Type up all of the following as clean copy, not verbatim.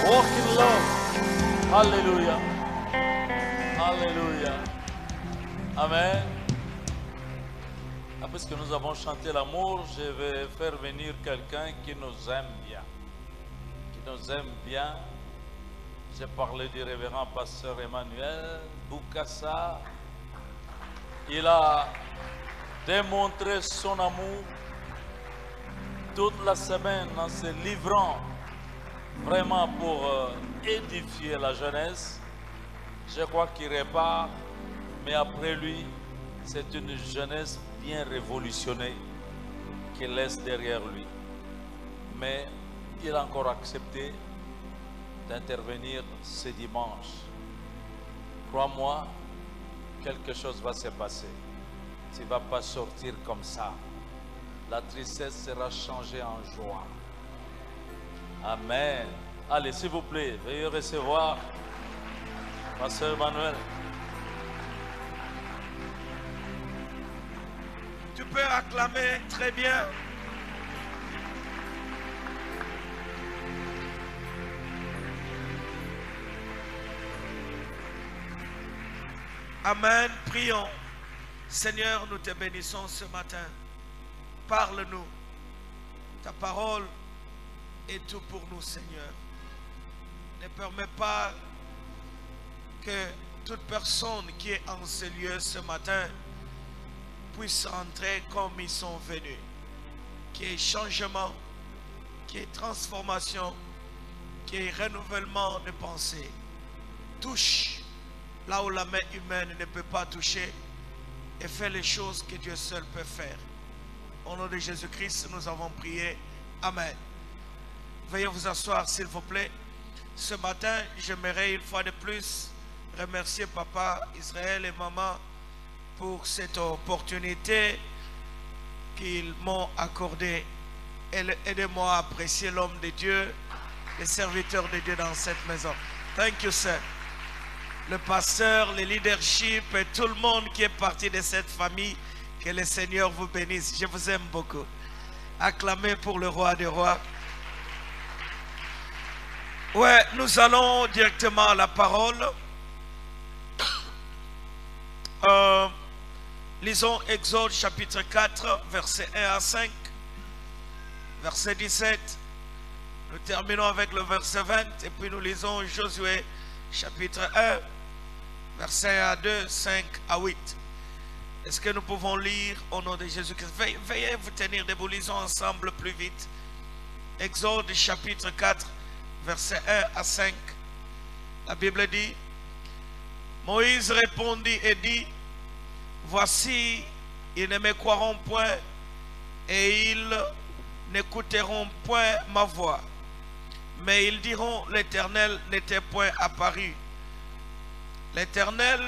Walk in love. Alléluia. Alléluia. Amen. Après que nous avons chanté l'amour, je vais faire venir quelqu'un qui nous aime bien. Qui nous aime bien. J'ai parlé du révérend pasteur Emmanuel Boukassa. Il a démontré son amour toute la semaine en se livrant vraiment pour édifier la jeunesse. Je crois qu'il repart, mais après lui, c'est une jeunesse bien révolutionnée qu'il laisse derrière lui. Mais il a encore accepté d'intervenir ce dimanche. Crois-moi, quelque chose va se passer. Tu ne vas pas sortir comme ça. La tristesse sera changée en joie. Amen. Allez, s'il vous plaît, veuillez recevoir Pasteur Emmanuel. Tu peux acclamer très bien. Amen. Prions. Seigneur, nous te bénissons ce matin. Parle-nous. Ta parole est tout pour nous, Seigneur. Ne permets pas que toute personne qui est en ce lieu ce matin puisse rentrer comme ils sont venus. Qu'il y ait changement, qu'il y ait transformation, qu'il y ait renouvellement de pensée. Touche là où la main humaine ne peut pas toucher et fais les choses que Dieu seul peut faire. Au nom de Jésus-Christ, nous avons prié. Amen. Veuillez vous asseoir, s'il vous plaît. Ce matin, j'aimerais une fois de plus remercier Papa, Israël et Maman pour cette opportunité qu'ils m'ont accordée. Aidez-moi à apprécier l'homme de Dieu, les serviteurs de Dieu dans cette maison. Thank you, sir. Le pasteur, le leadership et tout le monde qui est parti de cette famille, que le Seigneur vous bénisse. Je vous aime beaucoup. Acclamez pour le roi des rois. Ouais, nous allons directement à la parole. Lisons Exode chapitre 4, versets 1 à 5, verset 17. Nous terminons avec le verset 20 et puis nous lisons Josué chapitre 1, verset 1 à 2, 5 à 8. Est-ce que nous pouvons lire au nom de Jésus-Christ? Veuillez vous tenir debout, lisons ensemble plus vite. Exode chapitre 4, verset 1 à 5. La Bible dit: Moïse répondit et dit: Voici, ils ne me croiront point et ils n'écouteront point ma voix. Mais ils diront: l'Éternel n'était point apparu. L'Éternel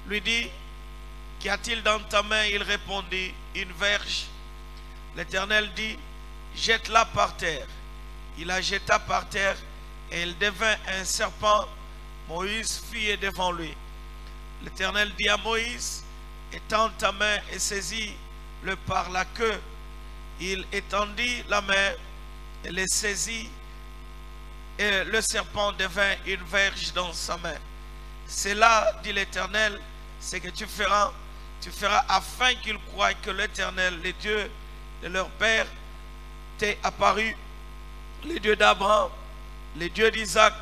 lui dit: Qu'y a-t-il dans ta main? Il répondit: une verge. L'Éternel dit: jette-la par terre. Il la jeta par terre et elle devint un serpent. Moïse fuyait devant lui. L'Éternel dit à Moïse: étends ta main et saisis-le par la queue. Il étendit la main et le saisit, et le serpent devint une verge dans sa main. C'est là, dit l'Éternel, ce que tu feras afin qu'ils croient que l'Éternel, le Dieu de leur père, t'est apparu, le Dieu d'Abraham, le Dieu d'Isaac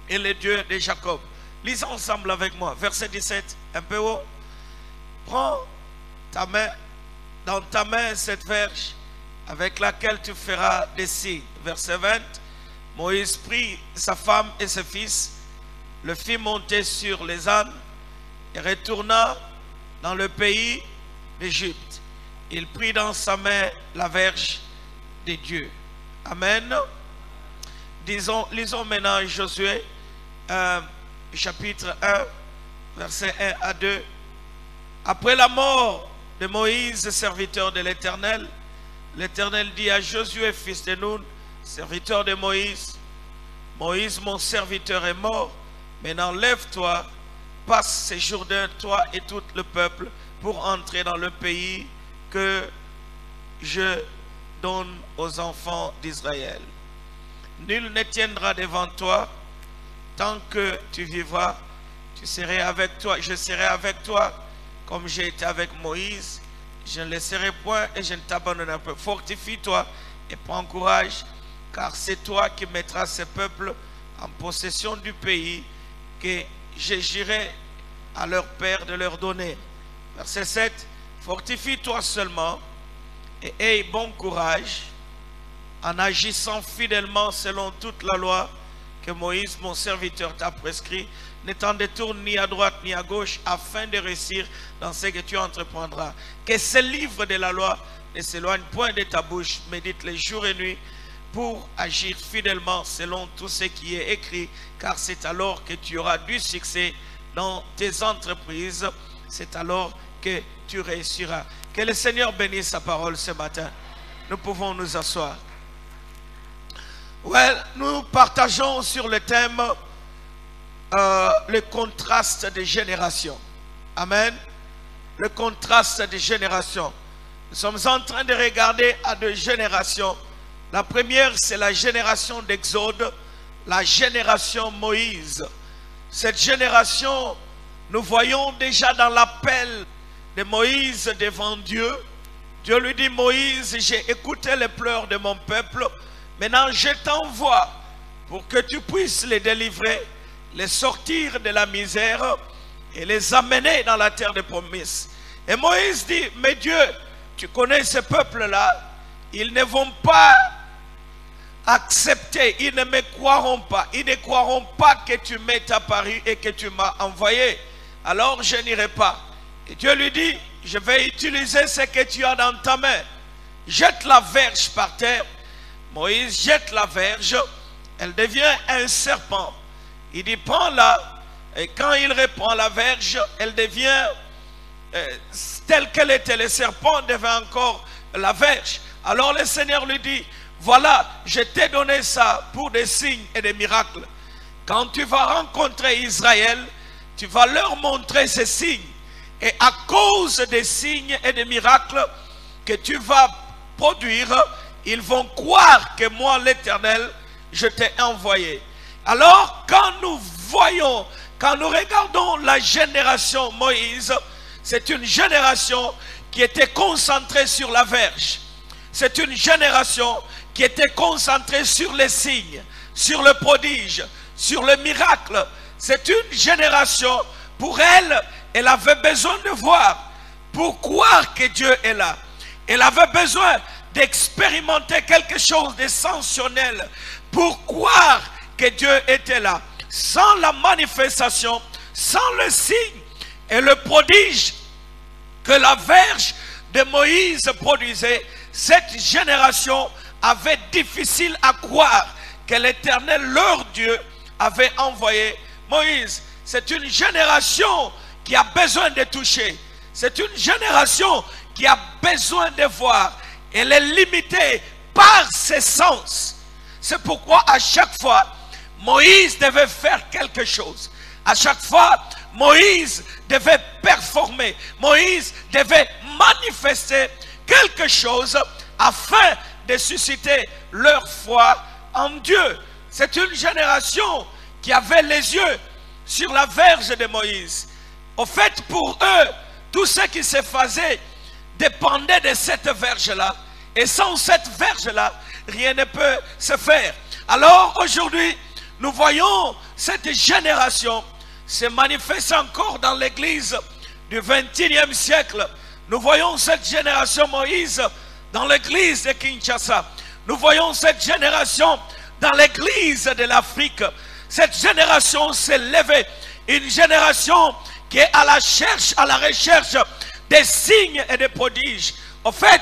et le Dieu de Jacob. Lisons ensemble avec moi. Verset 17, un peu haut. Prends ta main, dans ta main cette verge avec laquelle tu feras des signes. Verset 20. Moïse prit sa femme et ses fils, le fit monter sur les ânes et retourna dans le pays d'Égypte. Il prit dans sa main la verge de Dieu. Amen. Lisons maintenant Josué chapitre 1, verset 1 à 2. Après la mort de Moïse, serviteur de l'Éternel, l'Éternel dit à Josué, fils de Nun, serviteur de Moïse: Moïse, mon serviteur, est mort. Maintenant, lève-toi, passe ces Jourdain, toi et tout le peuple, pour entrer dans le pays que je donne aux enfants d'Israël. nul ne tiendra devant toi. Tant que tu vivras, je serai avec toi, comme j'ai été avec Moïse. Je ne laisserai point et je ne t'abandonnerai pas. Fortifie-toi et prends courage, car c'est toi qui mettras ce peuple en possession du pays que je jurerai à leur père de leur donner. Verset 7. Fortifie-toi seulement et aie bon courage en agissant fidèlement selon toute la loi que Moïse, mon serviteur, t'a prescrit. Ne t'en détourne ni à droite ni à gauche, afin de réussir dans ce que tu entreprendras. Que ce livre de la loi ne s'éloigne point de ta bouche. Médite les jours et nuits pour agir fidèlement selon tout ce qui est écrit, car c'est alors que tu auras du succès dans tes entreprises. C'est alors que tu réussiras. Que le Seigneur bénisse sa parole ce matin. Nous pouvons nous asseoir. Nous partageons sur le thème le contraste des générations. Amen. Le contraste des générations. Nous sommes en train de regarder à deux générations. La première, c'est la génération d'Exode, la génération Moïse. Cette génération, nous voyons déjà dans l'appel de Moïse devant Dieu. Dieu lui dit: Moïse, j'ai écouté les pleurs de mon peuple. Maintenant, je t'envoie pour que tu puisses les délivrer, les sortir de la misère et les amener dans la terre de promesse. Et Moïse dit: mais Dieu, tu connais ce peuple-là, ils ne vont pas accepter, ils ne me croiront pas, ils ne croiront pas que tu m'es apparu et que tu m'as envoyé. Alors je n'irai pas. Et Dieu lui dit: je vais utiliser ce que tu as dans ta main. Jette la verge par terre. Moïse jette la verge, elle devient un serpent. Il dit: prends-la. Et quand il reprend la verge, elle devient telle qu'elle était. Le serpent devient encore la verge. Alors le Seigneur lui dit: voilà, je t'ai donné ça pour des signes et des miracles. Quand tu vas rencontrer Israël, tu vas leur montrer ces signes. Et à cause des signes et des miracles que tu vas produire, ils vont croire que moi, l'Éternel, je t'ai envoyé. Alors, quand nous voyons, quand nous regardons la génération Moïse, c'est une génération qui était concentrée sur la verge. C'est une génération qui était concentrée sur les signes, sur le prodige, sur le miracle. C'est une génération, pour elle, elle avait besoin de voir, pour croire que Dieu est là. Elle avait besoin d'expérimenter quelque chose d'essentiel pour croire que Dieu était là. Sans la manifestation, sans le signe et le prodige que la verge de Moïse produisait, cette génération avait difficile à croire que l'Éternel, leur Dieu, avait envoyé Moïse. C'est une génération qui a besoin de toucher. C'est une génération qui a besoin de voir. Elle est limitée par ses sens. C'est pourquoi à chaque fois, Moïse devait faire quelque chose. À chaque fois, Moïse devait performer. Moïse devait manifester quelque chose afin de susciter leur foi en Dieu. C'est une génération qui avait les yeux sur la verge de Moïse. Au fait, pour eux, tout ce qui se faisait dépendait de cette verge-là. Et sans cette verge-là, rien ne peut se faire. Alors aujourd'hui, nous voyons cette génération se manifester encore dans l'église du XXIe siècle. Nous voyons cette génération Moïse dans l'église de Kinshasa. Nous voyons cette génération dans l'église de l'Afrique. Cette génération s'est levée. Une génération qui est à la recherche des signes et des prodiges. En fait,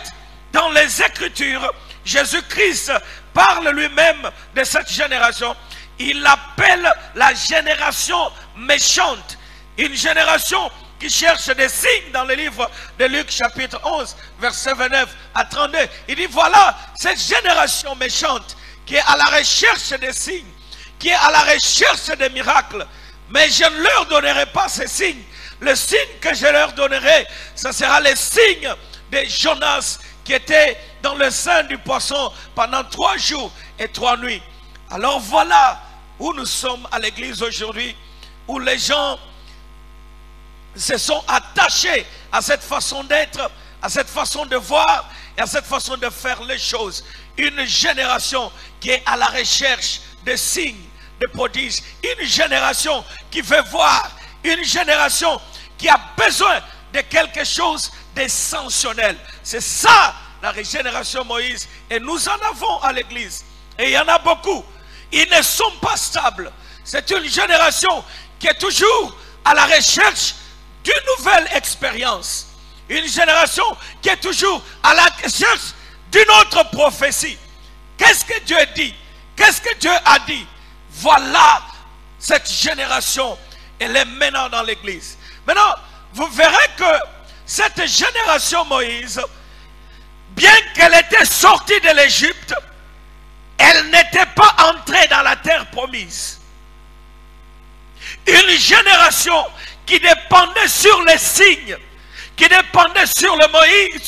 dans les Écritures, Jésus-Christ parle lui-même de cette génération. Il l'appelle la génération méchante. Une génération qui cherche des signes dans le livre de Luc chapitre 11, verset 29 à 32. Il dit: voilà cette génération méchante qui est à la recherche des signes, qui est à la recherche des miracles. Mais je ne leur donnerai pas ces signes. Le signe que je leur donnerai, ce sera le signe de Jonas qui était dans le sein du poisson pendant 3 jours et 3 nuits. Alors voilà où nous sommes à l'église aujourd'hui, où les gens se sont attachés à cette façon d'être, à cette façon de voir et à cette façon de faire les choses. Une génération qui est à la recherche de signes, de prodiges. Une génération qui veut voir. Une génération qui a besoin de quelque chose d'essentiel. C'est ça la régénération Moïse. Et nous en avons à l'église. Et il y en a beaucoup. Ils ne sont pas stables. C'est une génération qui est toujours à la recherche d'une nouvelle expérience. Une génération qui est toujours à la recherche d'une autre prophétie. Qu'est-ce que Dieu dit? Qu'est-ce que Dieu a dit? Voilà cette génération. Elle est maintenant dans l'église. Maintenant, vous verrez que cette génération Moïse, bien qu'elle était sortie de l'Égypte, elle n'était pas entrée dans la terre promise. Une génération qui dépendait sur les signes, qui dépendait sur le Moïse,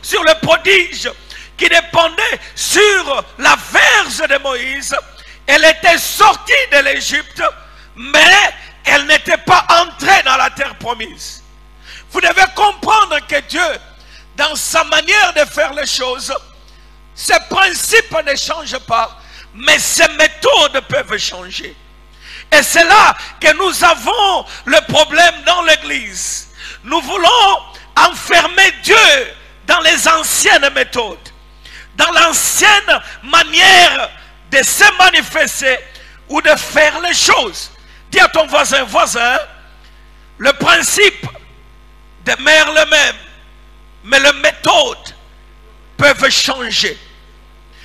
sur le prodige, qui dépendait sur la verge de Moïse. Elle était sortie de l'Égypte, mais elle n'était pas entrée dans la terre promise. Vous devez comprendre que Dieu, dans sa manière de faire les choses, ses principes ne changent pas, mais ses méthodes peuvent changer. Et c'est là que nous avons le problème dans l'église. Nous voulons enfermer Dieu dans les anciennes méthodes, dans l'ancienne manière de se manifester ou de faire les choses. Dis à ton voisin, le principe demeure le même, mais les méthodes peuvent changer.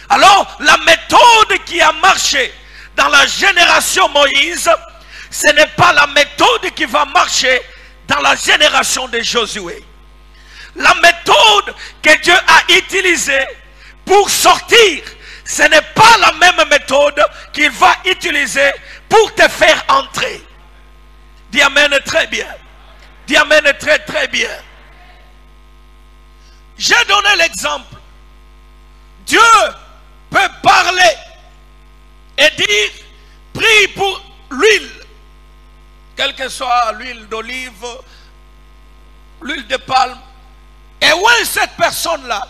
Alors, la méthode qui a marché dans la génération Moïse, ce n'est pas la méthode qui va marcher dans la génération de Josué. La méthode que Dieu a utilisée pour sortir, ce n'est pas la même méthode qu'il va utiliser pour te faire entrer. Dis amen très bien. Dis amen très très bien. J'ai donné l'exemple. Dieu peut parler et dire, prie pour l'huile, quelle que soit l'huile d'olive, l'huile de palme, et où est cette personne-là?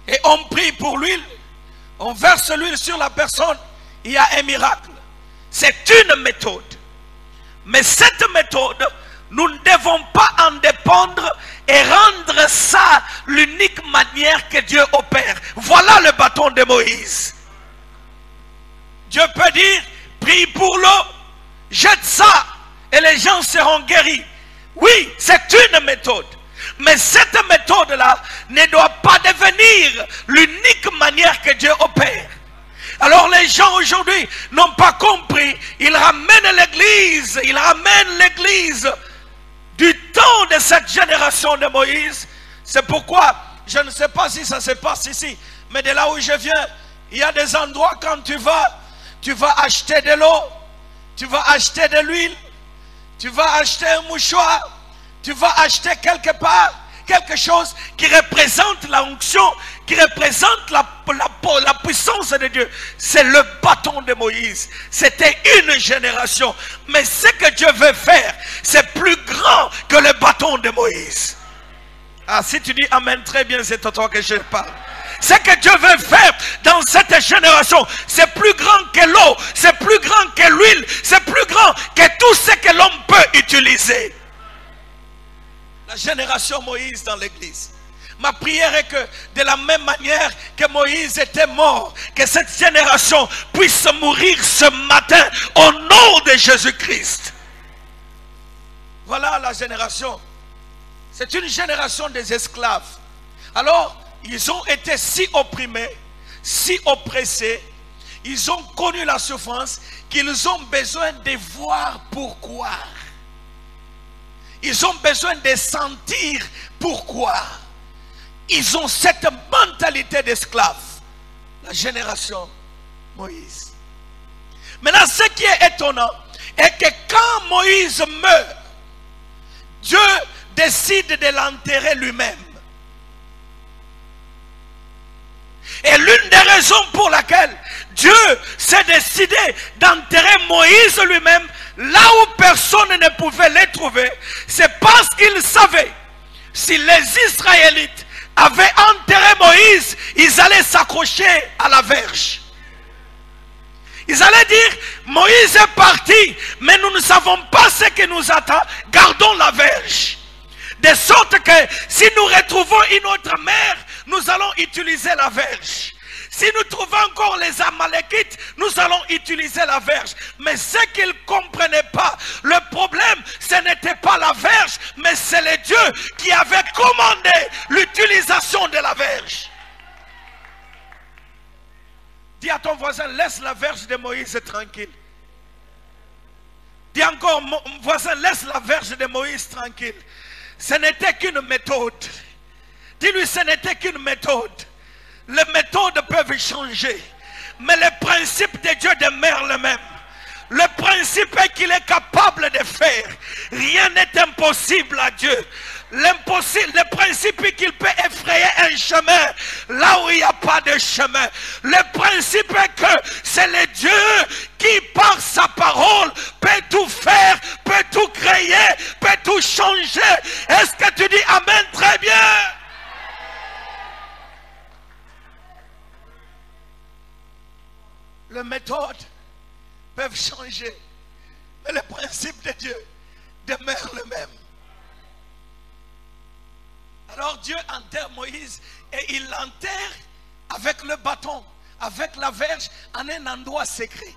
Et on prie pour l'huile, on verse l'huile sur la personne, il y a un miracle. C'est une méthode. Mais cette méthode, nous ne devons pas en dépendre et rendre ça l'unique manière que Dieu opère. Voilà le bâton de Moïse. Dieu peut dire, prie pour l'eau, jette ça et les gens seront guéris. Oui, c'est une méthode. Mais cette méthode-là ne doit pas devenir l'unique manière que Dieu opère. Alors les gens aujourd'hui n'ont pas compris. Ils ramènent l'église du temps de cette génération de Moïse. C'est pourquoi, je ne sais pas si ça se passe ici, mais de là où je viens, il y a des endroits quand tu vas acheter de l'eau, tu vas acheter de l'huile, tu vas acheter un mouchoir, tu vas acheter quelque part quelque chose qui représente la onction, qui représente la puissance de Dieu. C'est le bâton de Moïse. C'était une génération. Mais ce que Dieu veut faire, c'est plus grand que le bâton de Moïse. Ah, si tu dis amen, très bien, c'est à toi que je parle. Ce que Dieu veut faire dans cette génération, c'est plus grand que l'eau, c'est plus grand que l'huile, c'est plus grand que tout ce que l'homme peut utiliser. La génération Moïse dans l'église. Ma prière est que de la même manière que Moïse était mort, que cette génération puisse mourir ce matin au nom de Jésus-Christ. Voilà la génération. C'est une génération des esclaves. Alors, ils ont été si opprimés, si oppressés, ils ont connu la souffrance qu'ils ont besoin de voir pourquoi. Ils ont besoin de sentir pourquoi. Ils ont cette mentalité d'esclave. La génération Moïse. Maintenant, ce qui est étonnant est que quand Moïse meurt, Dieu décide de l'enterrer lui-même. Et l'une des raisons pour laquelle Dieu s'est décidé d'enterrer Moïse lui-même là où personne ne pouvait les trouver, c'est parce qu'il savait si les Israélites avaient enterré Moïse, ils allaient s'accrocher à la verge. Ils allaient dire, Moïse est parti, mais nous ne savons pas ce qui nous attend, gardons la verge. De sorte que si nous retrouvons une autre mer, nous allons utiliser la verge. Si nous trouvons encore les Amalékites, nous allons utiliser la verge. Mais ce qu'ils ne comprenaient pas, le problème, ce n'était pas la verge, mais c'est le Dieu qui avait commandé l'utilisation de la verge. Dis à ton voisin, laisse la verge de Moïse tranquille. Dis encore, mon voisin, laisse la verge de Moïse tranquille. Ce n'était qu'une méthode. Dis-lui, ce n'était qu'une méthode. Les méthodes peuvent changer, mais le principe de Dieu demeure le même. Le principe est qu'il est capable de faire. Rien n'est impossible à Dieu. Le principe est qu'il peut effrayer un chemin là où il n'y a pas de chemin. Le principe est que c'est le Dieu qui par sa parole peut tout faire, peut tout créer, peut tout changer. Est-ce que tu dis amen? Très bien. Les méthodes peuvent changer, mais le principe de Dieu demeure le même. Alors Dieu enterre Moïse et il l'enterre avec le bâton, avec la verge, en un endroit secret.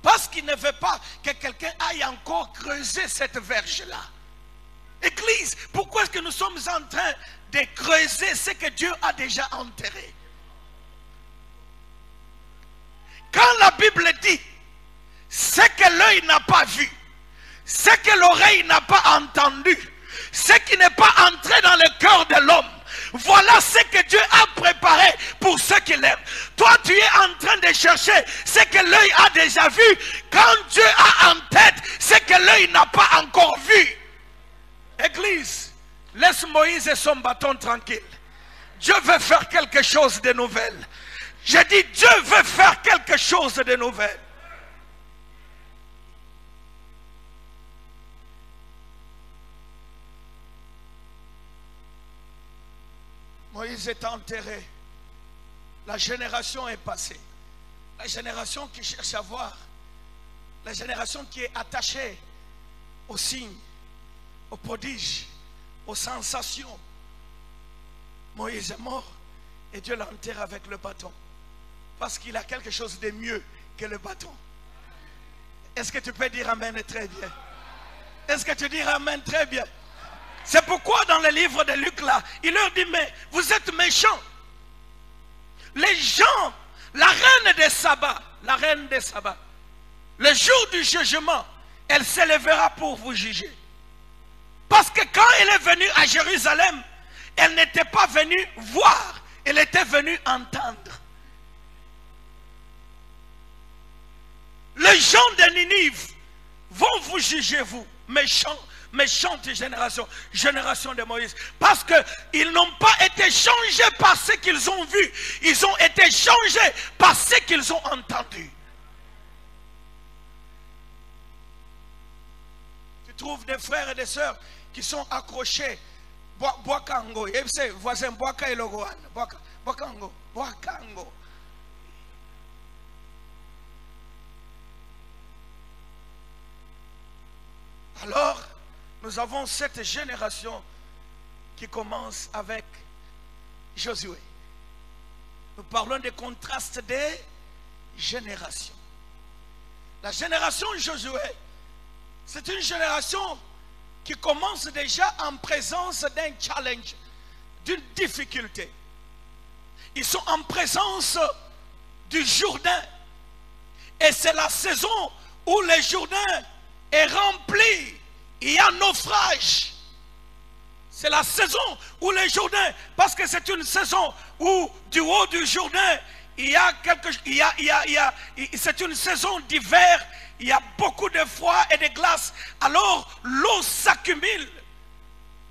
Parce qu'il ne veut pas que quelqu'un aille encore creuser cette verge-là. Église, pourquoi est-ce que nous sommes en train de creuser ce que Dieu a déjà enterré? Quand la Bible dit ce que l'œil n'a pas vu, ce que l'oreille n'a pas entendu, ce qui n'est pas entré dans le cœur de l'homme, voilà ce que Dieu a préparé pour ceux qui l'aiment. Toi, tu es en train de chercher ce que l'œil a déjà vu, quand Dieu a en tête ce que l'œil n'a pas encore vu. Église, laisse Moïse et son bâton tranquille. Dieu veut faire quelque chose de nouvel. Je dis, Dieu veut faire quelque chose de nouvel. Moïse est enterré. La génération est passée. La génération qui cherche à voir. La génération qui est attachée aux signes, aux prodiges, aux sensations. Moïse est mort et Dieu l'enterre avec le bâton. Parce qu'il a quelque chose de mieux que le bâton. Est-ce que tu peux dire amen très bien? Est-ce que tu dis amen très bien? C'est pourquoi dans le livre de Luc là, il leur dit, mais vous êtes méchants. Les gens, la reine des sabbats, le jour du jugement, elle s'élèvera pour vous juger. Parce que quand elle est venue à Jérusalem, elle n'était pas venue voir, elle était venue entendre. Les gens de Ninive vont vous juger, vous, méchante génération, génération de Moïse. Parce qu'ils n'ont pas été changés par ce qu'ils ont vu. Ils ont été changés par ce qu'ils ont entendu. Tu trouves des frères et des sœurs qui sont accrochés. Boakango, voisin Boaka et Logoan. Boakango. Alors, nous avons cette génération qui commence avec Josué. Nous parlons des contrastes des générations. La génération Josué, c'est une génération qui commence déjà en présence d'un challenge, d'une difficulté. Ils sont en présence du Jourdain. Et c'est la saison où le Jourdain est rempli. Il y a naufrage. C'est la saison où le Jourdain, parce que c'est une saison où du haut du Jourdain, c'est une saison d'hiver, il y a beaucoup de froid et de glace. Alors l'eau s'accumule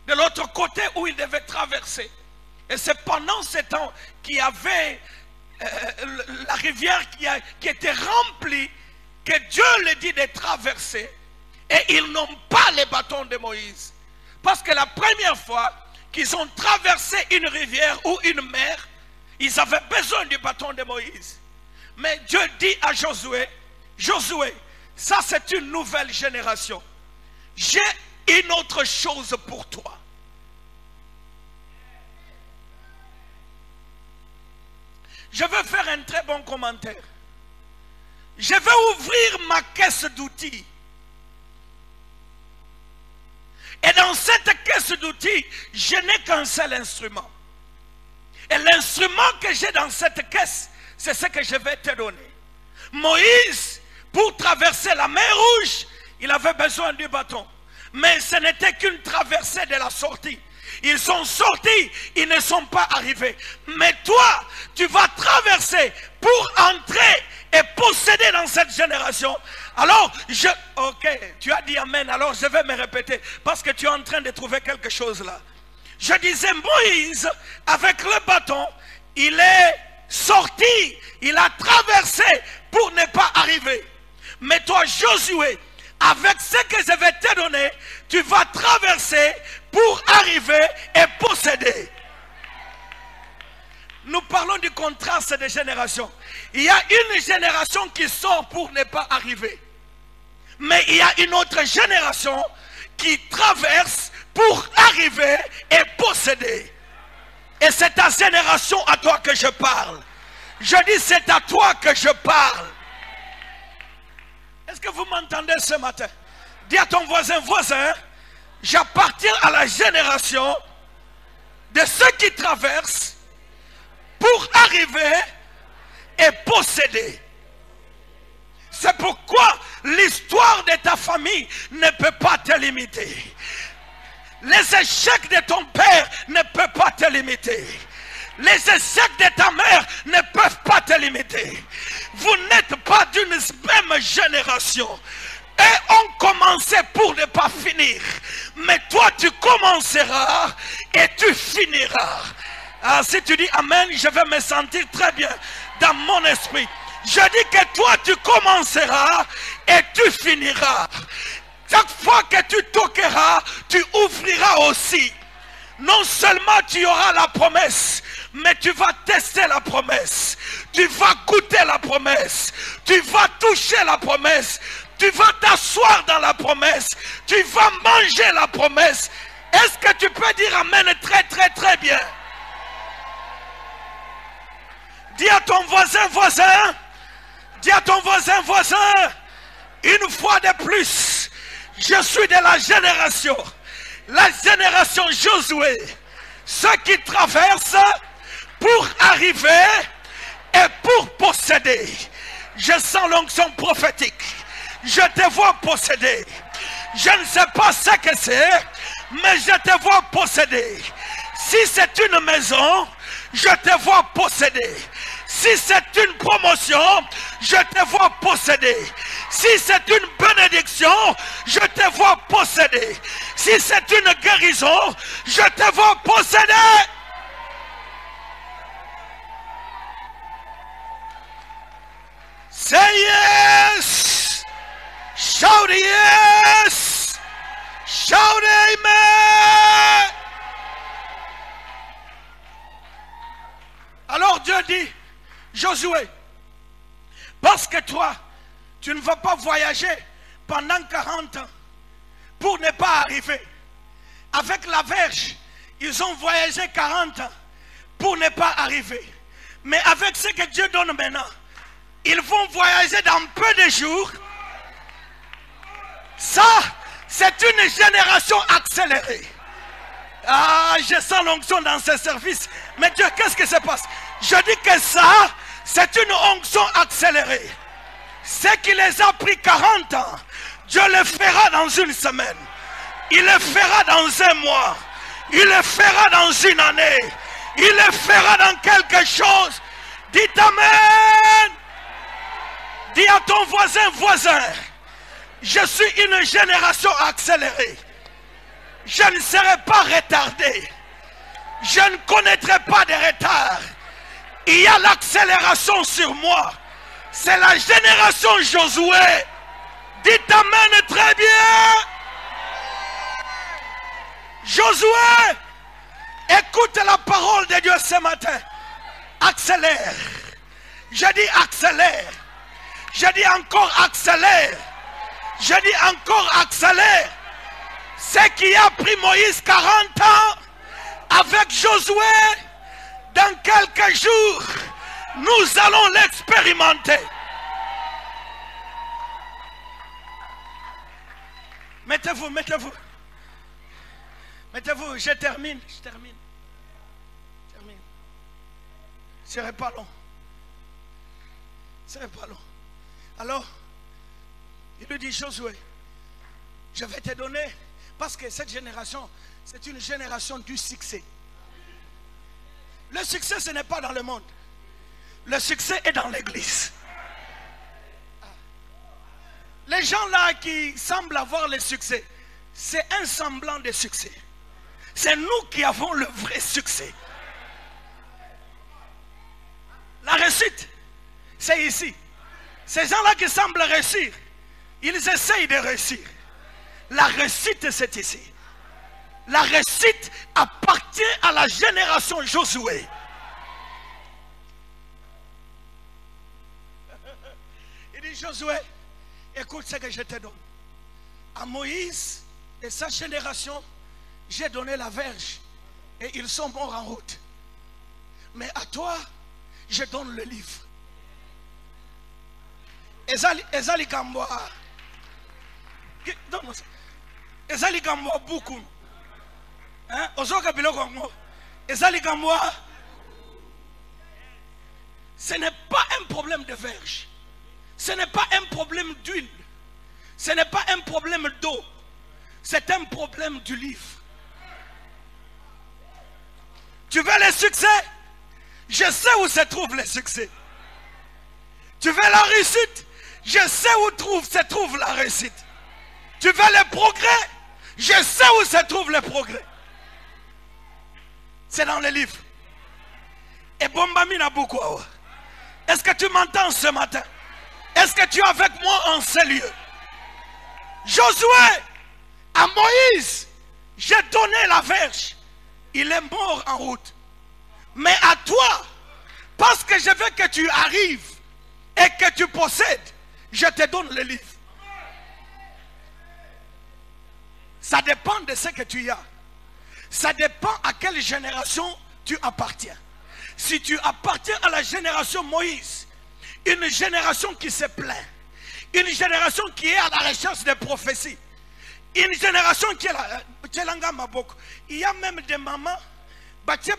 de l'autre côté où il devait traverser. Et c'est pendant ce temps qu'il y avait la rivière qui était remplie que Dieu leur dit de traverser. Et ils n'ont pas les bâtons de Moïse. Parce que la première fois qu'ils ont traversé une rivière ou une mer, ils avaient besoin du bâton de Moïse. Mais Dieu dit à Josué, Josué, ça c'est une nouvelle génération. J'ai une autre chose pour toi. Je veux faire un très bon commentaire. Je vais ouvrir ma caisse d'outils. Et dans cette caisse d'outils, je n'ai qu'un seul instrument. Et l'instrument que j'ai dans cette caisse, c'est ce que je vais te donner. Moïse, pour traverser la mer Rouge, il avait besoin du bâton. Mais ce n'était qu'une traversée de la sortie. Ils sont sortis, ils ne sont pas arrivés. Mais toi, tu vas traverser pour entrer et posséder dans cette génération. Alors, ok, tu as dit amen, alors je vais me répéter, parce que tu es en train de trouver quelque chose là. Je disais, Moïse, avec le bâton, il est sorti, il a traversé pour ne pas arriver. Mais toi, Josué, avec ce que je vais te donner, tu vas traverser pour arriver et posséder. Nous parlons du contraste des générations. Il y a une génération qui sort pour ne pas arriver. Mais il y a une autre génération qui traverse pour arriver et posséder. Et c'est ta génération à toi que je parle. Je dis c'est à toi que je parle. Est-ce que vous m'entendez ce matin? Dis à ton voisin, j'appartiens à la génération de ceux qui traversent pour arriver et posséder. C'est pourquoi l'histoire de ta famille ne peut pas te limiter. Les échecs de ton père ne peuvent pas te limiter. Les échecs de ta mère ne peuvent pas te limiter. Vous n'êtes pas d'une même génération. Et on commençait pour ne pas finir. Mais toi tu commenceras et tu finiras. Ah, si tu dis amen, je vais me sentir très bien dans mon esprit. Je dis que toi tu commenceras et tu finiras. Chaque fois que tu toqueras, tu ouvriras aussi. Non seulement tu auras la promesse, mais tu vas tester la promesse. Tu vas goûter la promesse. Tu vas toucher la promesse. Tu vas t'asseoir dans la promesse. Tu vas manger la promesse. Est-ce que tu peux dire amen très très très bien? Dis à ton voisin. Dis à ton voisin. Une fois de plus, je suis de la génération Josué. Ceux qui traversent pour arriver et pour posséder. Je sens l'onction prophétique. Je te vois posséder. Je ne sais pas ce que c'est, mais je te vois posséder. Si c'est une maison, je te vois posséder. Si c'est une promotion, je te vois posséder. Si c'est une bénédiction, je te vois posséder. Si c'est une guérison, je te vois posséder. Say yes. Shout yes. Shout amen. Alors Dieu dit, Josué, parce que toi, tu ne vas pas voyager pendant 40 ans pour ne pas arriver. Avec la verge, ils ont voyagé 40 ans pour ne pas arriver. Mais avec ce que Dieu donne maintenant, ils vont voyager dans peu de jours. Ça, c'est une génération accélérée. Ah, je sens l'onction dans ce service. Mais Dieu, qu'est-ce qui se passe? Je dis que ça, c'est une onction accélérée. Ce qui les a pris 40 ans, Dieu le fera dans une semaine. Il le fera dans un mois. Il le fera dans une année. Il le fera dans quelque chose. Dites amen. Dis à ton voisin, je suis une génération accélérée. Je ne serai pas retardé. Je ne connaîtrai pas de retard. Il y a l'accélération sur moi. C'est la génération Josué. Dites amen très bien. Josué, écoute la parole de Dieu ce matin. Accélère. Je dis accélère. Je dis encore accélère. Je dis encore accélère. Ce qui a pris Moïse 40 ans, avec Josué, dans quelques jours, nous allons l'expérimenter. Mettez-vous, mettez-vous. Mettez-vous, je termine. Ce serait pas long. Ce serait pas long. Alors, il lui dit, Josué, je vais te donner, parce que cette génération, c'est une génération du succès. Le succès, ce n'est pas dans le monde. Le succès est dans l'église. Les gens là qui semblent avoir le succès, c'est un semblant de succès. C'est nous qui avons le vrai succès. La réussite, c'est ici. Ces gens-là qui semblent réussir, ils essayent de réussir. La réussite, c'est ici. La réussite appartient à la génération Josué. Il dit, Josué, écoute ce que je te donne. À Moïse et sa génération, j'ai donné la verge et ils sont morts en route. Mais à toi, je donne le livre. Ezali Gamboa. Ezali Gamboa beaucoup. Hein? Ozoka biloko ngo. Ezali Gamboa. Ce n'est pas un problème de verge. Ce n'est pas un problème d'huile. Ce n'est pas un problème d'eau. C'est un problème du livre. Tu veux le succès? Je sais où se trouve le succès. Tu veux la réussite? Je sais où se trouve la réussite. Tu veux le progrès? Je sais où se trouve le progrès. C'est dans le livre. Et Bombamina beaucoup. Est-ce que tu m'entends ce matin? Est-ce que tu es avec moi en ce lieu? Josué, à Moïse, j'ai donné la verge. Il est mort en route. Mais à toi, parce que je veux que tu arrives et que tu possèdes, je te donne le livre. Ça dépend de ce que tu as. Ça dépend à quelle génération tu appartiens. Si tu appartiens à la génération Moïse, une génération qui se plaint, une génération qui est à la recherche des prophéties, une génération qui est là, il y a même des mamans, tout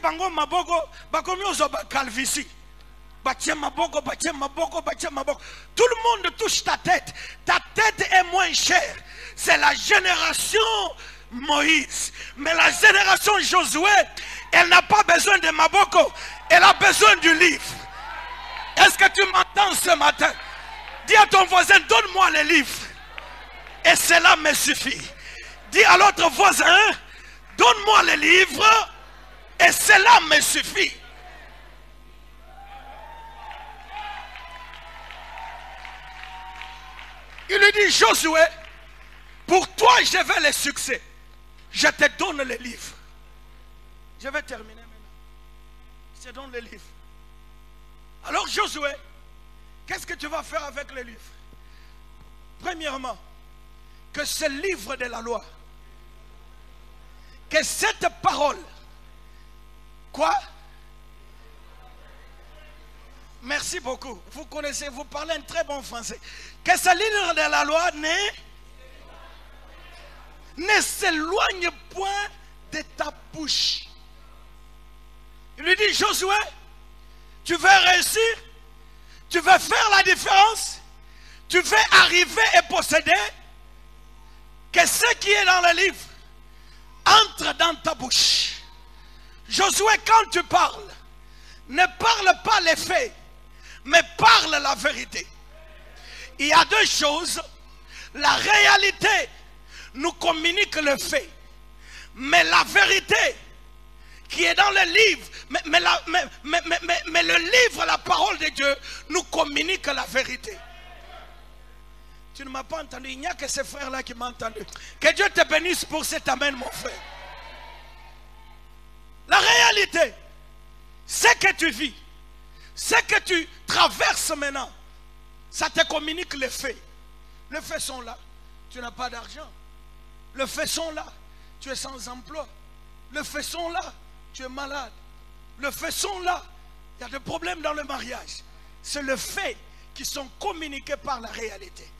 le monde touche ta tête. Ta tête est moins chère. C'est la génération Moïse. Mais la génération Josué, elle n'a pas besoin de Maboko. Elle a besoin du livre. Est-ce que tu m'entends ce matin? Dis à ton voisin, donne-moi le livre. Et cela me suffit. Dis à l'autre voisin, donne-moi le livre. Et cela me suffit. Il lui dit, Josué, pour toi je veux le succès. Je te donne le livre. Je vais terminer maintenant. Je te donne le livre. Alors Josué, qu'est-ce que tu vas faire avec le livre? Premièrement, que ce livre de la loi, que cette parole, quoi? Merci beaucoup. Vous connaissez, vous parlez un très bon français. Que ce livre de la loi ne s'éloigne point de ta bouche. Il lui dit, Josué, tu veux réussir? Tu veux faire la différence? Tu veux arriver et posséder? Que ce qui est dans le livre entre dans ta bouche. Josué, quand tu parles, ne parle pas les faits, mais parle la vérité. Il y a deux choses. La réalité nous communique le fait, mais la vérité qui est dans le livre, mais le livre, la parole de Dieu, nous communique la vérité. Tu ne m'as pas entendu, il n'y a que ces frères-là qui m'ont entendu. Que Dieu te bénisse pour cet amen, mon frère. La réalité, ce que tu vis, ce que tu traverses maintenant, ça te communique les faits. Les faits sont là, tu n'as pas d'argent. Les faits sont là, tu es sans emploi. Les faits sont là, tu es malade. Les faits sont là, il y a des problèmes dans le mariage. C'est les faits qui sont communiqués par la réalité.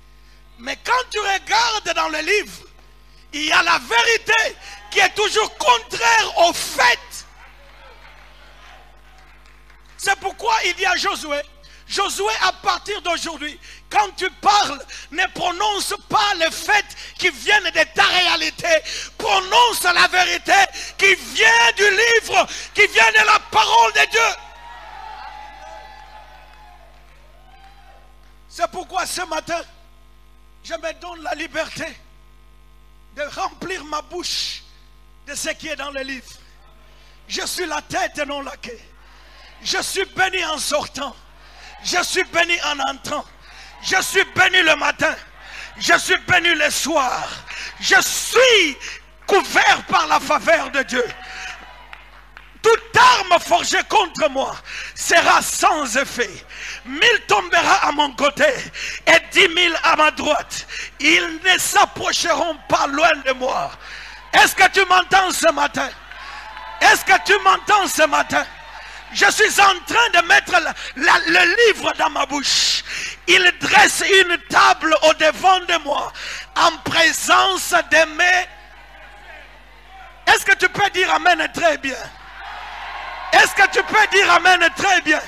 Mais quand tu regardes dans le livre, il y a la vérité qui est toujours contraire aux faits. C'est pourquoi il dit à Josué, Josué, à partir d'aujourd'hui, quand tu parles, ne prononce pas les faits qui viennent de ta réalité. Prononce la vérité qui vient du livre, qui vient de la parole de Dieu. C'est pourquoi ce matin, je me donne la liberté de remplir ma bouche de ce qui est dans le livre. Je suis la tête et non la queue. Je suis béni en sortant. Je suis béni en entrant. Je suis béni le matin. Je suis béni le soir. Je suis couvert par la faveur de Dieu. Toute arme forgée contre moi sera sans effet. 1000 tombera à mon côté et 10 000 à ma droite. Ils ne s'approcheront pas loin de moi. Est-ce que tu m'entends ce matin? Est-ce que tu m'entends ce matin? Je suis en train de mettre le livre dans ma bouche. Il dresse une table au devant de moi en présence de mes... Est-ce que tu peux dire amen très bien? Est-ce que tu peux dire amen très bien?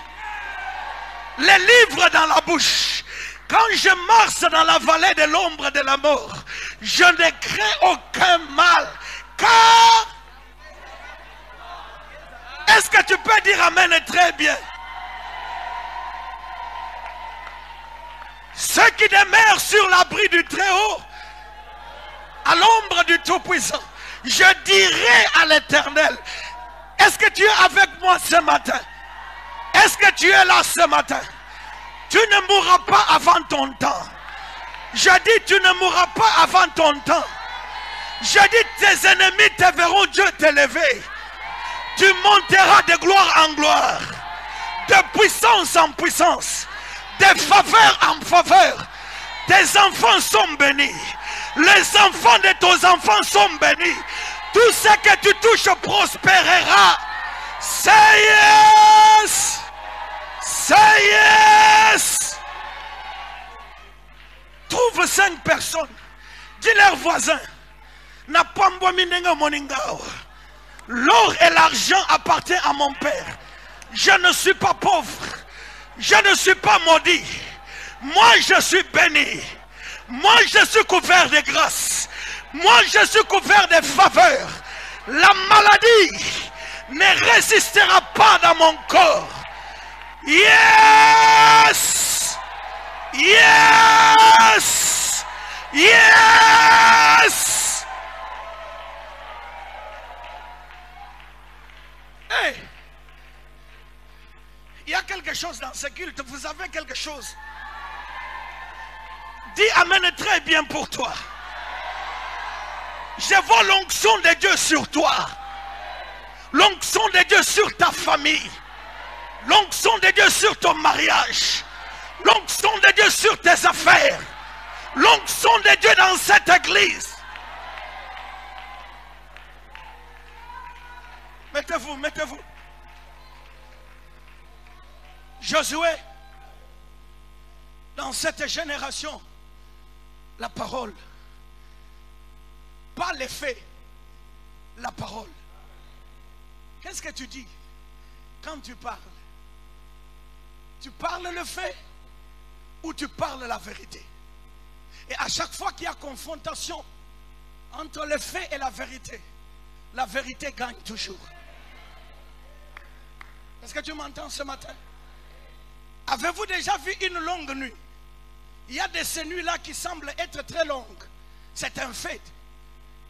Le livre dans la bouche. Quand je marche dans la vallée de l'ombre de la mort, je ne crains aucun mal. Car... Est-ce que tu peux dire amen très bien? Ceux qui demeurent sur l'abri du Très-Haut, à l'ombre du Tout-Puissant, je dirai à l'Éternel, est-ce que tu es avec moi ce matin? Est-ce que tu es là ce matin? Tu ne mourras pas avant ton temps. Je dis, tu ne mourras pas avant ton temps. Je dis, tes ennemis te verront Dieu t'élever. Tu monteras de gloire en gloire, de puissance en puissance, de faveur en faveur. Tes enfants sont bénis. Les enfants de tes enfants sont bénis. Tout ce que tu touches prospérera. Say yes! Say yes! Trouve 5 personnes. Dis leurs voisins. Na pambo minenga moningao. L'or et l'argent appartiennent à mon Père. Je ne suis pas pauvre. Je ne suis pas maudit. Moi, je suis béni. Moi, je suis couvert de grâce. Moi, je suis couvert de faveur. La maladie ne résistera pas dans mon corps. Yes! Yes! Yes! Hey, il y a quelque chose dans ce culte. Vous avez quelque chose. Dis amen très bien pour toi. Je vois l'onction de Dieu sur toi. L'onction de Dieu sur ta famille. L'onction de Dieu sur ton mariage. L'onction de Dieu sur tes affaires. L'onction de Dieu dans cette église. Mettez-vous, mettez-vous. Josué, dans cette génération, la parole, pas les faits, la parole. Qu'est-ce que tu dis quand tu parles? Tu parles le fait ou tu parles la vérité? Et à chaque fois qu'il y a confrontation entre le fait et la vérité gagne toujours. Est-ce que tu m'entends ce matin? Avez-vous déjà vu une longue nuit? Il y a de ces nuits-là qui semblent être très longues. C'est un fait.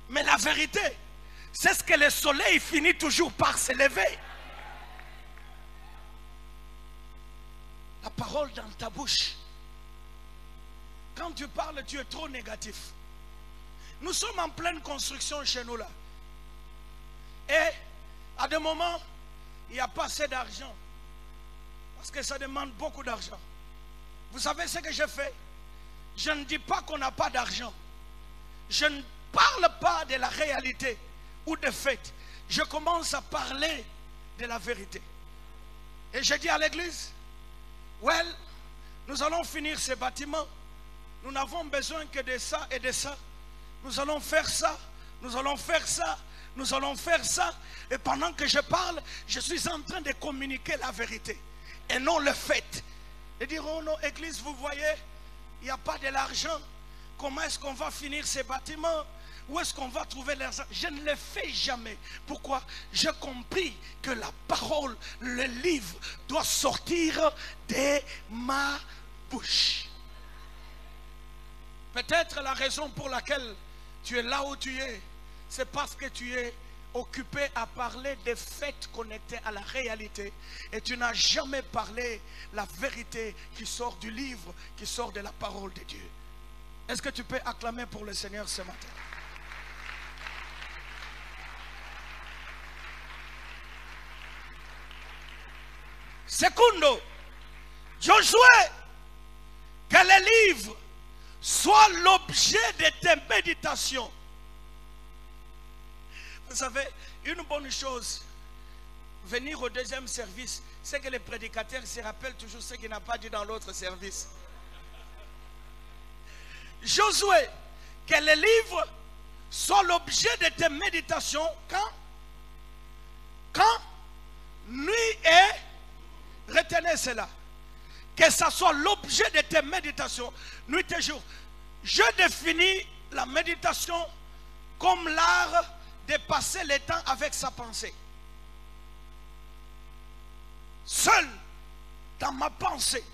Mais la vérité, c'est ce que le soleil finit toujours par se lever. La parole dans ta bouche. Quand tu parles, tu es trop négatif. Nous sommes en pleine construction chez nous là. Et à des moments, il n'y a pas assez d'argent. Parce que ça demande beaucoup d'argent. Vous savez ce que je fais? Je ne dis pas qu'on n'a pas d'argent. Je ne parle pas de la réalité ou des faits. Je commence à parler de la vérité. Et je dis à l'église, well, nous allons finir ce bâtiment. Nous n'avons besoin que de ça et de ça. Nous allons faire ça, nous allons faire ça, nous allons faire ça. Et pendant que je parle, je suis en train de communiquer la vérité et non le fait. Et dire, oh non, église, vous voyez, il n'y a pas de l'argent. Comment est-ce qu'on va finir ces bâtiments? Où est-ce qu'on va trouver l'argent? Je ne le fais jamais. Pourquoi? J'ai compris que la parole, le livre, doit sortir de ma bouche. Peut-être la raison pour laquelle tu es là où tu es, c'est parce que tu es occupé à parler des faits connectés à la réalité et tu n'as jamais parlé la vérité qui sort du livre, qui sort de la parole de Dieu. Est-ce que tu peux acclamer pour le Seigneur ce matin? Secondo, Josué, que le livre soit l'objet de tes méditations. Vous savez, une bonne chose, venir au deuxième service, c'est que les prédicateurs se rappellent toujours ce qu'il n'a pas dit dans l'autre service. Josué, que le livre soit l'objet de tes méditations quand nuit et retenez cela. Que ça soit l'objet de tes méditations, nuit et jour. Je définis la méditation comme l'art de passer le temps avec sa pensée. Seul dans ma pensée,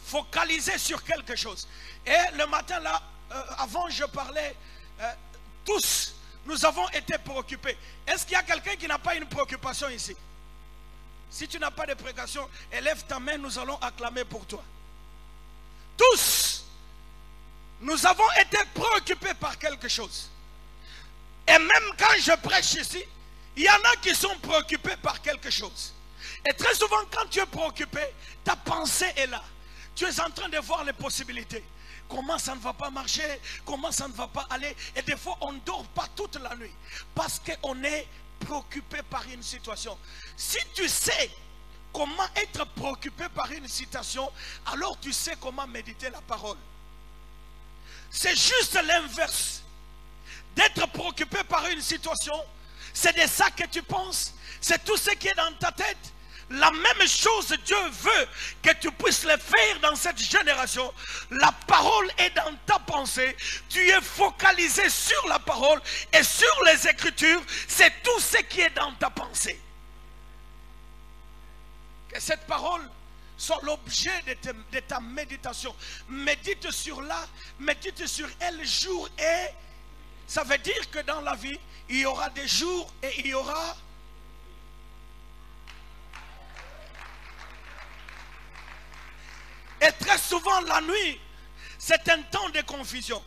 focalisé sur quelque chose. Et le matin là, avant je parlais, tous nous avons été préoccupés. Est-ce qu'il y a quelqu'un qui n'a pas une préoccupation ici? Si tu n'as pas de préoccupation, élève ta main, nous allons acclamer pour toi. Tous, nous avons été préoccupés par quelque chose. Et même quand je prêche ici, il y en a qui sont préoccupés par quelque chose. Et très souvent, quand tu es préoccupé, ta pensée est là. Tu es en train de voir les possibilités. Comment ça ne va pas marcher? Comment ça ne va pas aller? Et des fois, on ne dort pas toute la nuit. Parce qu'on est préoccupé par une situation. Si tu sais comment être préoccupé par une situation, alors tu sais comment méditer la parole. C'est juste l'inverse. D'être préoccupé par une situation, c'est de ça que tu penses, c'est tout ce qui est dans ta tête. La même chose, Dieu veut que tu puisses le faire dans cette génération. La parole est dans ta pensée. Tu es focalisé sur la parole et sur les Écritures. C'est tout ce qui est dans ta pensée. Que cette parole soit l'objet de ta méditation. Médite sur elle jour et... Ça veut dire que dans la vie, il y aura des jours et il y aura... Et très souvent la nuit, c'est un temps de confusion.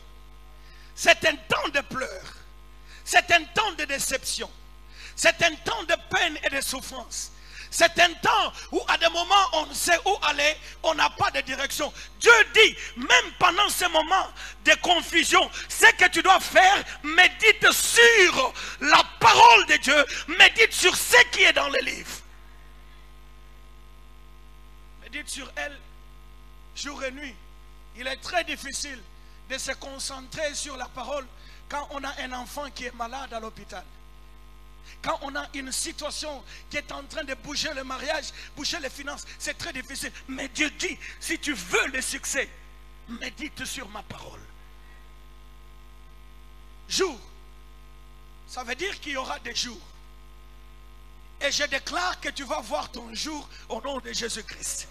C'est un temps de pleurs. C'est un temps de déception. C'est un temps de peine et de souffrance. C'est un temps où à des moments on ne sait où aller, on n'a pas de direction. Dieu dit, même pendant ces moments de confusion, ce que tu dois faire, médite sur la parole de Dieu, médite sur ce qui est dans le livre. Médite sur elle jour et nuit. Il est très difficile de se concentrer sur la parole quand on a un enfant qui est malade à l'hôpital. Quand on a une situation qui est en train de bouger le mariage, bouger les finances, c'est très difficile. Mais Dieu dit, si tu veux le succès, médite sur ma parole. Jour, ça veut dire qu'il y aura des jours. Et je déclare que tu vas voir ton jour au nom de Jésus-Christ.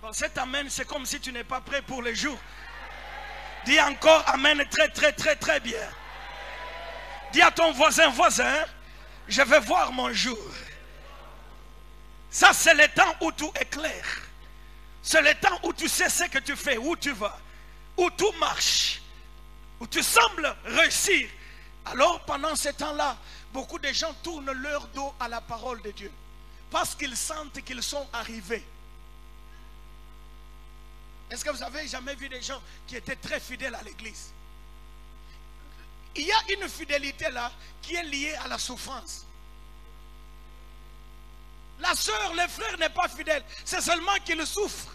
Bon, cet amen, c'est comme si tu n'es pas prêt pour les jours. Dis encore amen très très très très bien. Dis à ton voisin, voisin, je vais voir mon jour. Ça, c'est le temps où tout est clair. C'est le temps où tu sais ce que tu fais, où tu vas, où tout marche, où tu sembles réussir. Alors, pendant ce temps-là, beaucoup de gens tournent leur dos à la parole de Dieu parce qu'ils sentent qu'ils sont arrivés. Est-ce que vous avez jamais vu des gens qui étaient très fidèles à l'église? Il y a une fidélité là qui est liée à la souffrance. La sœur, le frère n'est pas fidèle, c'est seulement qu'il souffre.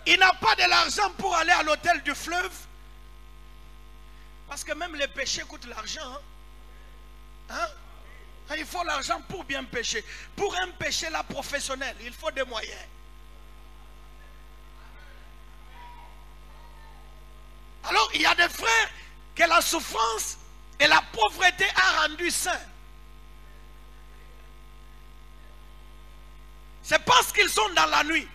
Il n'a pas de l'argent pour aller à l'hôtel du fleuve. Parce que même les péchés coûtent l'argent. Hein? Il faut l'argent pour bien pécher. Pour un péché là professionnel, il faut des moyens. Alors il y a des frères que la souffrance et la pauvreté a rendu saints. C'est parce qu'ils sont dans la nuit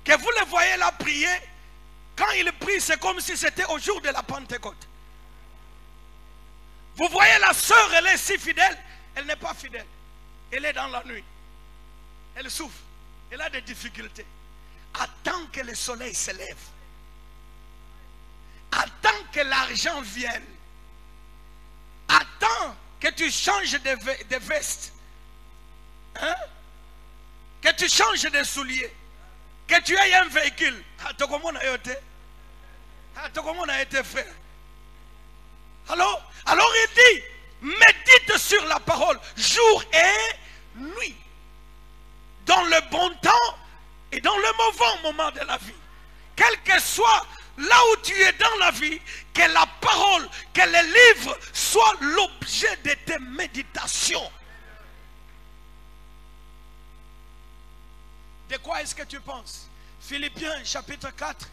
que vous les voyez là prier. Quand ils prient, c'est comme si c'était au jour de la Pentecôte. Vous voyez la sœur, elle est si fidèle. Elle n'est pas fidèle. Elle est dans la nuit. Elle souffre. Elle a des difficultés. Attends que le soleil se lève. Attends que l'argent vienne. Attends que tu changes de veste. Hein? Que tu changes de souliers. Que tu aies un véhicule. Comment on a été fait? Alors il dit, médite sur la parole jour et nuit, dans le bon temps et dans le mauvais moment de la vie. Quel que soit là où tu es dans la vie, que la parole, que le livre soit l'objet de tes méditations. De quoi est-ce que tu penses? Philippiens chapitre 4,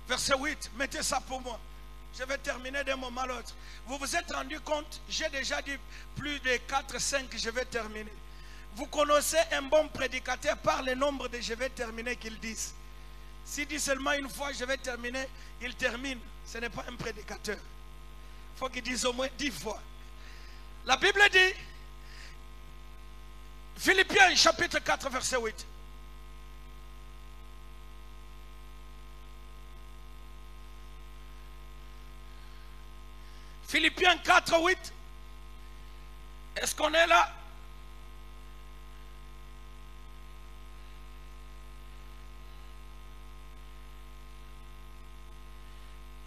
verset 8. Mettez ça pour moi. Je vais terminer d'un moment à l'autre. Vous vous êtes rendu compte, j'ai déjà dit plus de 4, 5, je vais terminer. Vous connaissez un bon prédicateur par le nombre de je vais terminer qu'ils disent. S'il dit seulement une fois je vais terminer, il termine. Ce n'est pas un prédicateur. Il faut qu'il dise au moins 10 fois. La Bible dit, Philippiens chapitre 4, verset 8. Philippiens 4, 8. Est-ce qu'on est là?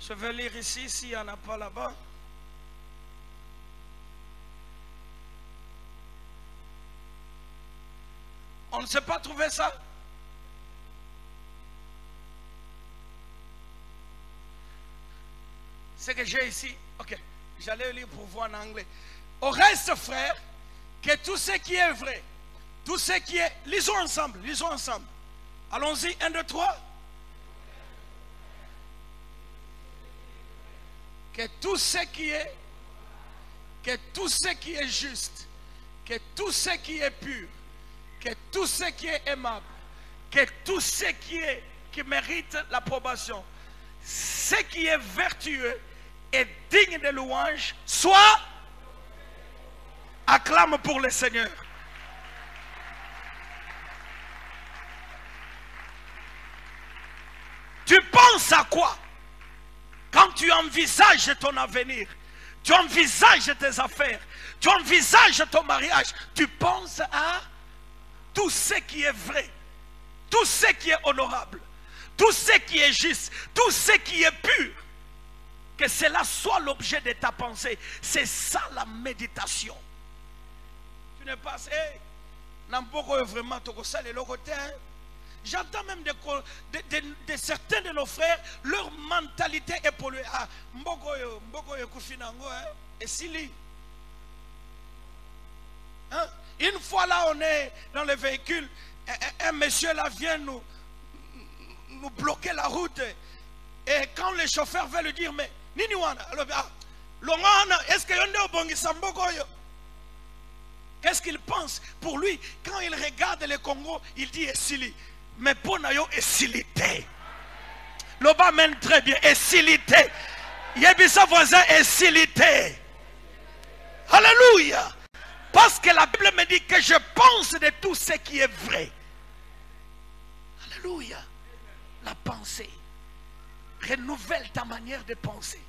Je vais lire ici s'il n'y en a pas là-bas. On ne sait pas trouver ça? Ce que j'ai ici, ok, j'allais lire pour vous en anglais. Au reste, frère, que tout ce qui est vrai, tout ce qui est... Lisons ensemble, lisons ensemble. Allons-y, 1, 2, 3. Que tout ce qui est, que tout ce qui est juste, que tout ce qui est pur, que tout ce qui est aimable, que tout ce qui mérite l'approbation, ce qui est vertueux et digne de louange, soit acclame pour le Seigneur. Tu penses à quoi? Quand tu envisages ton avenir, tu envisages tes affaires, tu envisages ton mariage, tu penses à tout ce qui est vrai, tout ce qui est honorable, tout ce qui est juste, tout ce qui est pur. Que cela soit l'objet de ta pensée. C'est ça la méditation. Tu n'es pas... vraiment j'entends même de certains de nos frères, leur mentalité est polluée. Ah, hein? Une fois là, on est dans le véhicule, un monsieur là vient nous bloquer la route. Et quand le chauffeur veut lui dire, mais Niniwana, est-ce que qu'est-ce qu'il pense? Pour lui, quand il regarde le Congo, il dit Essili. Mais pour Nayo, Essilité. L'Oba mène très bien. Essilité. Yebisa voisin est silité. Alléluia. Parce que la Bible me dit que je pense de tout ce qui est vrai. Alléluia. La pensée. Renouvelle ta manière de penser.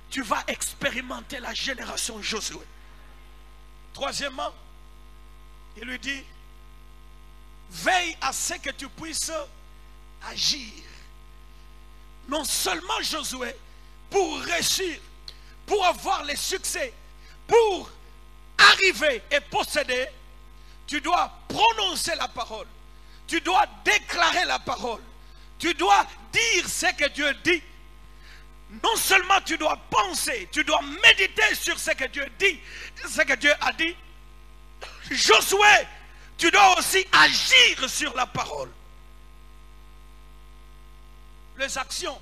Tu vas expérimenter la génération Josué. Troisièmement, il lui dit, veille à ce que tu puisses agir. Non seulement Josué, pour réussir, pour avoir le succès, pour arriver et posséder, tu dois prononcer la parole. Tu dois déclarer la parole. Tu dois dire ce que Dieu dit. Non seulement tu dois penser, tu dois méditer sur ce que Dieu dit, ce que Dieu a dit. Josué, tu dois aussi agir sur la parole. Les actions.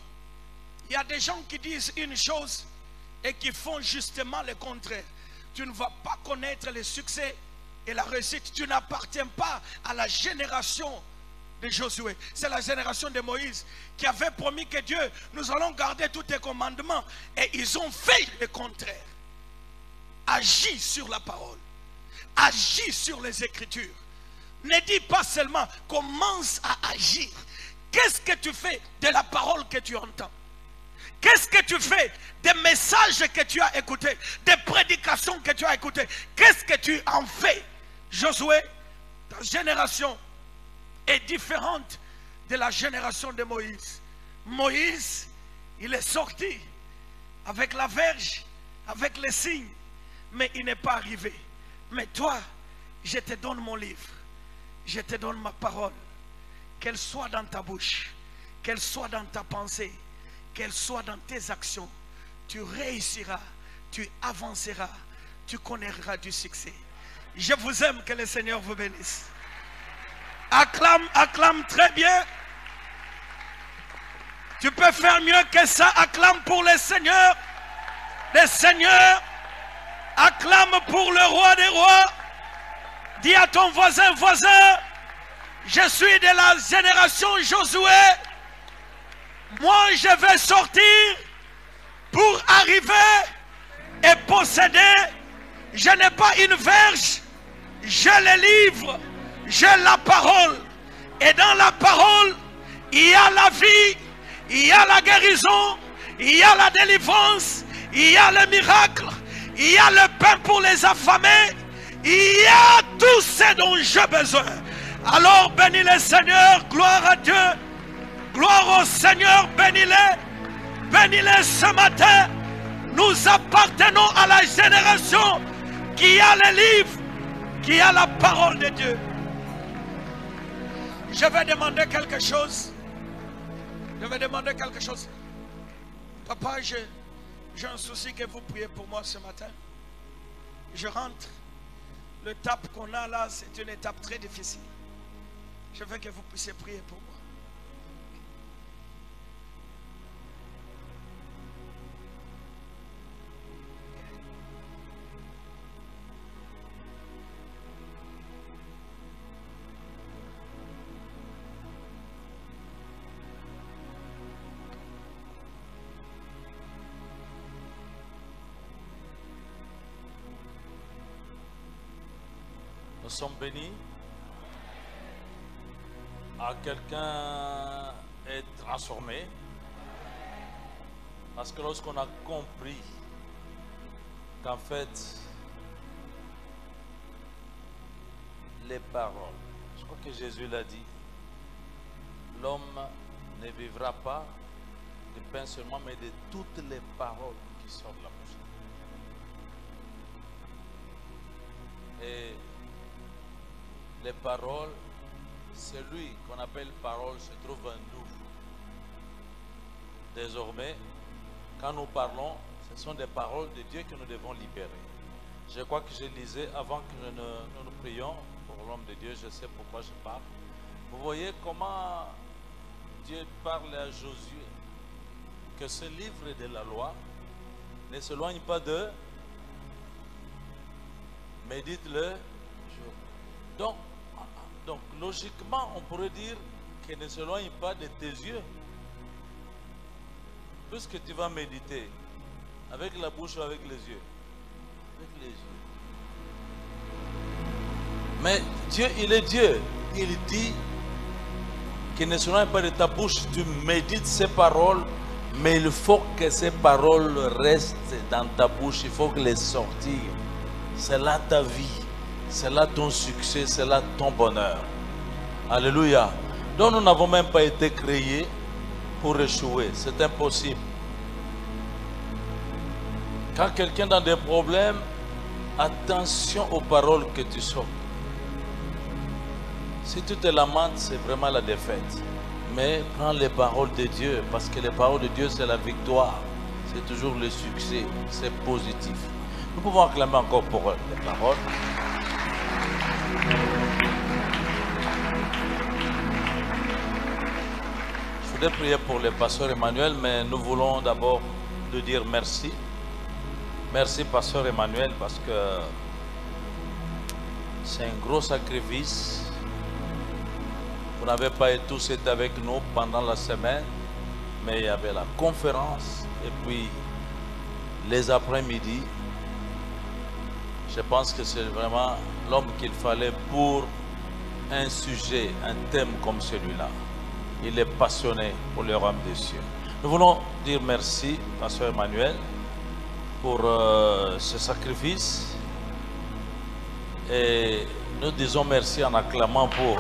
Il y a des gens qui disent une chose et qui font justement le contraire. Tu ne vas pas connaître le succès et la réussite. Tu n'appartiens pas à la génération de Josué. C'est la génération de Moïse qui avait promis que Dieu, nous allons garder tous tes commandements. Et ils ont fait le contraire. Agis sur la parole. Agis sur les Écritures. Ne dis pas seulement, commence à agir. Qu'est-ce que tu fais de la parole que tu entends? Qu'est-ce que tu fais des messages que tu as écoutés, des prédications que tu as écoutées? Qu'est-ce que tu en fais? Josué, ta génération est différente de la génération de Moïse. Moïse, il est sorti avec la verge, avec les signes, mais il n'est pas arrivé. Mais toi, je te donne mon livre, je te donne ma parole, qu'elle soit dans ta bouche, qu'elle soit dans ta pensée, qu'elle soit dans tes actions. Tu réussiras, tu avanceras, tu connaîtras du succès. Je vous aime, que le Seigneur vous bénisse. Acclame, acclame très bien. Tu peux faire mieux que ça. Acclame pour le Seigneur. Le Seigneur. Acclame pour le roi des rois. Dis à ton voisin, voisin, je suis de la génération Josué. Moi, je vais sortir pour arriver et posséder. Je n'ai pas une verge, j'ai le livre, j'ai la parole. Et dans la parole, il y a la vie, il y a la guérison, il y a la délivrance, il y a le miracle, il y a le pain pour les affamés, il y a tout ce dont j'ai besoin. Alors bénis le Seigneur, gloire à Dieu, gloire au Seigneur, bénis-le, bénis-le ce matin. Nous appartenons à la génération qui a le livre, qui a la parole de Dieu. Je vais demander quelque chose. Je vais demander quelque chose. Papa, j'ai un souci que vous priez pour moi ce matin. Je rentre. L'étape qu'on a là, c'est une étape très difficile. Je veux que vous puissiez prier pour moi. Nous sommes bénis. À quelqu'un est transformé. Parce que lorsqu'on a compris qu'en fait, les paroles, je crois que Jésus l'a dit, l'homme ne vivra pas de pain seulement, mais de toutes les paroles qui sortent de la bouche. Et les paroles, celui qu'on appelle parole se trouve en nous. Désormais, quand nous parlons, ce sont des paroles de Dieu que nous devons libérer. Je crois que je lisais avant que nous prions pour l'homme de Dieu, je sais pourquoi je parle. Vous voyez comment Dieu parle à Josué, que ce livre de la loi ne s'éloigne pas de, médite-le. Donc, logiquement, on pourrait dire qu'il ne s'éloigne pas de tes yeux. Puisque tu vas méditer, Avec la bouche ou avec les yeux? Avec les yeux. Mais Dieu, il est Dieu. Il dit qu'il ne sera pas de ta bouche, tu médites ces paroles, mais il faut que ces paroles restent dans ta bouche, il faut que les sortir. C'est là ta vie, c'est là ton succès, c'est là ton bonheur. Alléluia. Donc nous n'avons même pas été créés pour échouer, c'est impossible. Quand quelqu'un a des problèmes, attention aux paroles que tu sors. Si tu te lamentes, c'est vraiment la défaite. Mais prends les paroles de Dieu, parce que les paroles de Dieu, c'est la victoire. C'est toujours le succès, c'est positif. Nous pouvons acclamer encore pour eux les paroles. Je voudrais prier pour le pasteur Emmanuel, mais nous voulons d'abord lui dire merci. Merci, pasteur Emmanuel, parce que c'est un gros sacrifice. Vous n'avez pas tous été avec nous pendant la semaine, mais il y avait la conférence et puis les après-midi. Je pense que c'est vraiment l'homme qu'il fallait pour un sujet, un thème comme celui-là. Il est passionné pour le royaume des cieux. Nous voulons dire merci, pasteur Emmanuel, pour ce sacrifice. Et nous disons merci en acclamant pour...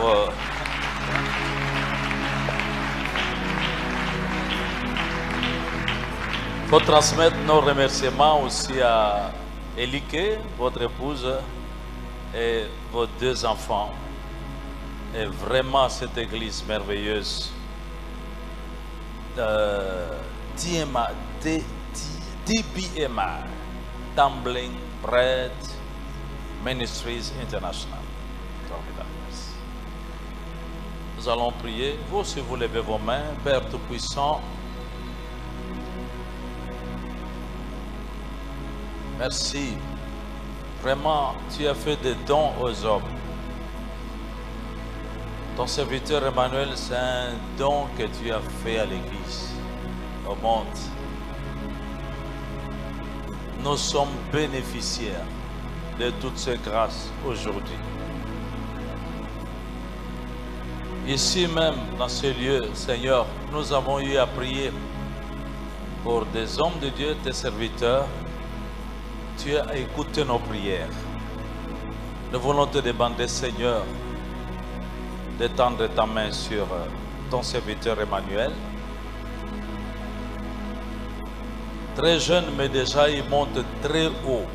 Il faut transmettre nos remerciements aussi à Elike, votre épouse, et vos deux enfants. Et vraiment cette église merveilleuse. DBMR, Tumbling Bread Ministries International. Nous allons prier. Vous aussi, vous levez vos mains. Père Tout-Puissant, merci. Vraiment, tu as fait des dons aux hommes. Ton serviteur Emmanuel, c'est un don que tu as fait à l'Église, au monde. Nous sommes bénéficiaires de toutes ces grâces aujourd'hui. Ici même, dans ce lieu, Seigneur, nous avons eu à prier pour des hommes de Dieu, tes serviteurs. Tu as écouté nos prières. Nous voulons te demander, Seigneur, d'étendre ta main sur ton serviteur Emmanuel. Très jeune, mais déjà il monte très haut.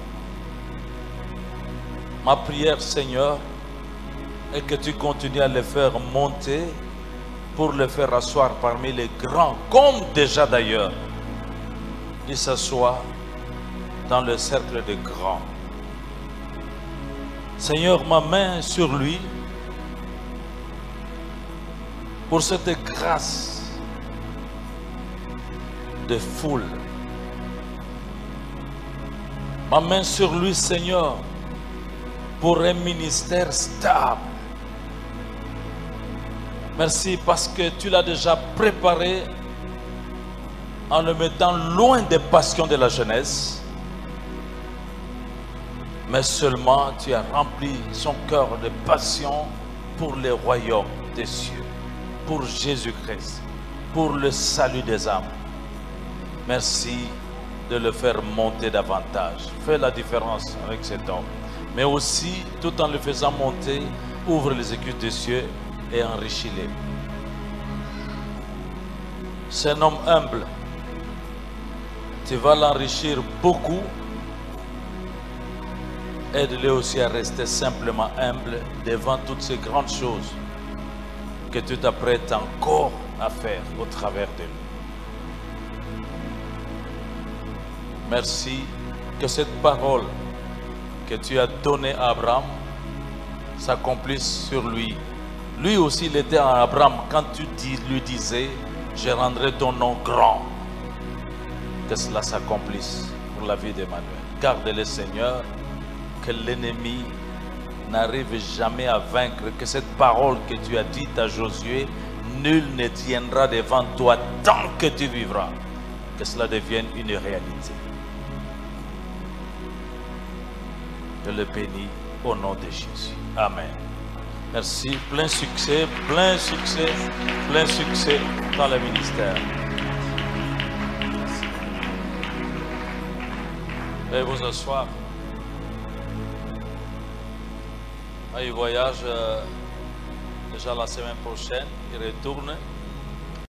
Ma prière, Seigneur, est que tu continues à le faire monter pour le faire asseoir parmi les grands, comme déjà d'ailleurs il s'assoit dans le cercle des grands. Seigneur, ma main sur lui pour cette grâce de foule. Ma main sur lui, Seigneur, pour un ministère stable. Merci parce que tu l'as déjà préparé en le mettant loin des passions de la jeunesse. Mais seulement tu as rempli son cœur de passion pour le royaume des cieux, pour Jésus-Christ, pour le salut des âmes. Merci de le faire monter davantage. Fais la différence avec cet homme. Mais aussi, tout en le faisant monter, ouvre les écus des cieux et enrichis-les. C'est un homme humble. Tu vas l'enrichir beaucoup. Aide-le aussi à rester simplement humble devant toutes ces grandes choses que tu t'apprêtes encore à faire au travers de lui. Merci que cette parole que tu as donnée à Abraham s'accomplisse sur lui. Lui aussi, il était à Abraham quand tu lui disais, je rendrai ton nom grand. Que cela s'accomplisse pour la vie d'Emmanuel. Garde-le, Seigneur, que l'ennemi n'arrive jamais à vaincre, que cette parole que tu as dite à Josué, nul ne tiendra devant toi tant que tu vivras. Que cela devienne une réalité. Je le bénis au nom de Jésus. Amen. Merci. Plein succès dans le ministère. Veuillez vous asseoir. Il voyage déjà la semaine prochaine. Il retourne.